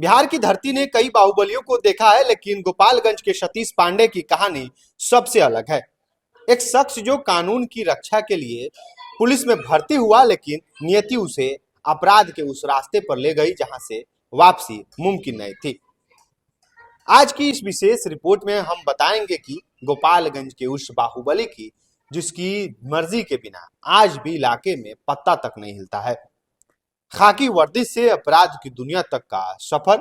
बिहार की धरती ने कई बाहुबलियों को देखा है, लेकिन गोपालगंज के सतीश पांडे की कहानी सबसे अलग है। एक शख्स जो कानून की रक्षा के लिए पुलिस में भर्ती हुआ, लेकिन नियति उसे अपराध के उस रास्ते पर ले गई जहां से वापसी मुमकिन नहीं थी। आज की इस विशेष रिपोर्ट में हम बताएंगे कि गोपालगंज के उस बाहुबली की जिसकी मर्जी के बिना आज भी इलाके में पत्ता तक नहीं हिलता है। खाकी वर्दी से अपराध की दुनिया तक का सफर।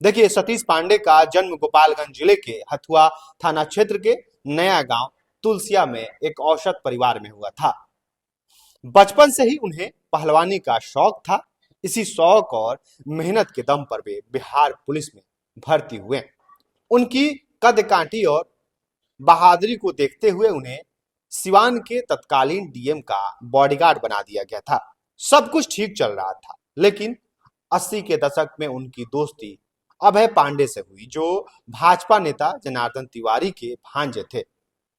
देखिए, सतीश पांडे का जन्म गोपालगंज जिले के हथुआ थाना क्षेत्र के नया गांव तुलसिया में एक औसत परिवार में हुआ था। बचपन से ही उन्हें पहलवानी का शौक था। इसी शौक और मेहनत के दम पर वे बिहार पुलिस में भर्ती हुए। उनकी कद काठी और बहादुरी को देखते हुए उन्हें सिवान के तत्कालीन डीएम का बॉडीगार्ड बना दिया गया था। सब कुछ ठीक चल रहा था, लेकिन 80 के दशक में उनकी दोस्ती अभय पांडे से हुई, जो भाजपा नेता जनार्दन तिवारी के भांजे थे।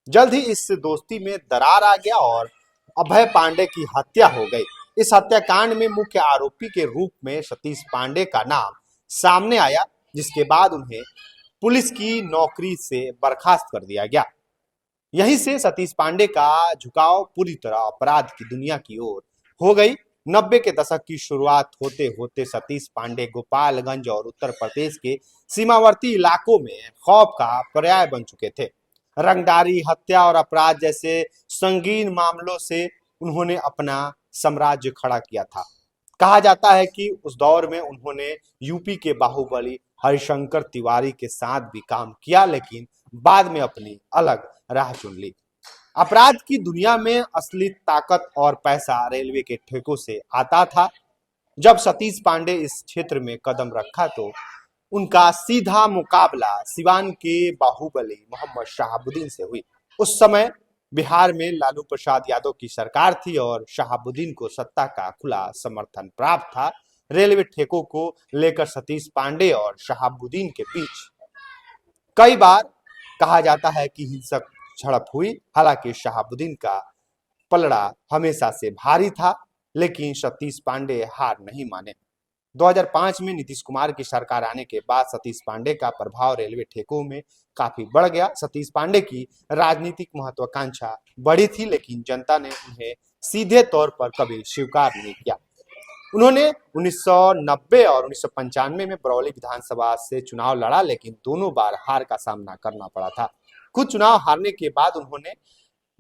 जल्द ही इस दोस्ती में दरार आ गया और अभय पांडे की हत्या हो गई। इस हत्याकांड में मुख्य आरोपी के रूप में सतीश पांडे का नाम सामने आया, जिसके बाद उन्हें पुलिस की नौकरी से बर्खास्त कर दिया गया। यहीं से सतीश पांडे का झुकाव पूरी तरह अपराध की दुनिया की ओर हो गई। 90 के दशक की शुरुआत होते होते सतीश पांडे गोपालगंज और उत्तर प्रदेश के सीमावर्ती इलाकों में खौफ का पर्याय बन चुके थे। रंगदारी, हत्या और अपराध जैसे संगीन मामलों से उन्होंने अपना साम्राज्य खड़ा किया था। कहा जाता है कि उस दौर में उन्होंने यूपी के बाहुबली हरिशंकर तिवारी के साथ भी काम किया, लेकिन बाद में अपनी अलग राह चुन ली। अपराध की दुनिया में असली ताकत और पैसा रेलवे के ठेकों से आता था। जब सतीश पांडे इस क्षेत्र में कदम रखा तो उनका सीधा मुकाबला सिवान के बाहुबली मोहम्मद शहाबुद्दीन से हुई। उस समय बिहार में लालू प्रसाद यादव की सरकार थी और शहाबुद्दीन को सत्ता का खुला समर्थन प्राप्त था। रेलवे ठेकों को लेकर सतीश पांडे और शहाबुद्दीन के बीच कई बार कहा जाता है कि हिंसक झड़प हुई। हालांकि शहाबुद्दीन का पलड़ा हमेशा से भारी था, लेकिन सतीश पांडे हार नहीं माने। 2005 में नीतीश कुमार की सरकार आने के बाद सतीश पांडे का प्रभाव रेलवे ठेकों में काफी बढ़ गया। सतीश पांडे की राजनीतिक महत्वाकांक्षा बढ़ी थी, लेकिन जनता ने उन्हें सीधे तौर पर कभी स्वीकार नहीं किया। उन्होंने 1990 और 1995 में बरौली विधानसभा से चुनाव लड़ा, लेकिन दोनों बार हार का सामना करना पड़ा था। खुद चुनाव हारने के बाद उन्होंने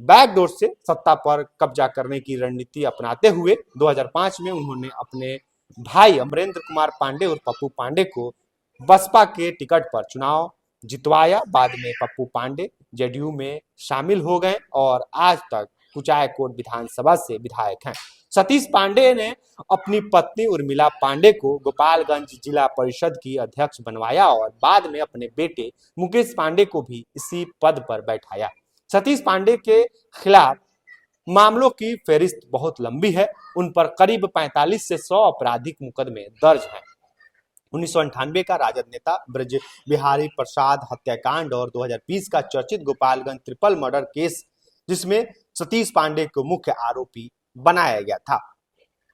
बैकडोर से सत्ता पर कब्जा करने की रणनीति अपनाते हुए 2005 में उन्होंने अपने भाई अमरेंद्र कुमार पांडे और पप्पू पांडे को बसपा के टिकट पर चुनाव जितवाया। बाद में पप्पू पांडे जेडीयू में शामिल हो गए और आज तक कुचायकोट विधानसभा से विधायक हैं। सतीश पांडे ने अपनी पत्नी उर्मिला पांडे को गोपालगंज जिला परिषद की अध्यक्ष बनवाया और बाद में अपने बेटे मुकेश पांडे को भी इसी पद पर बैठाया। सतीश पांडे के खिलाफ मामलों की फहरिस्त बहुत लंबी है। उन पर करीब 45 से 100 आपराधिक मुकदमे दर्ज हैं। 1998 का राजद नेता ब्रज बिहारी प्रसाद हत्याकांड और 2020 का चर्चित गोपालगंज ट्रिपल मर्डर केस, जिसमें सतीश पांडे को मुख्य आरोपी बनाया गया था।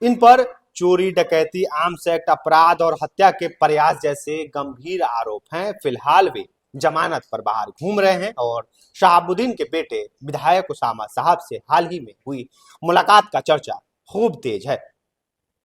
इन पर चोरी, डकैती, आर्म्स एक्ट, अपराध और हत्या के प्रयास जैसे गंभीर आरोप हैं। फिलहाल वे जमानत पर बाहर घूम रहे हैं और शहाबुद्दीन के बेटे विधायक उसामा साहब से हाल ही में हुई मुलाकात का चर्चा खूब तेज है।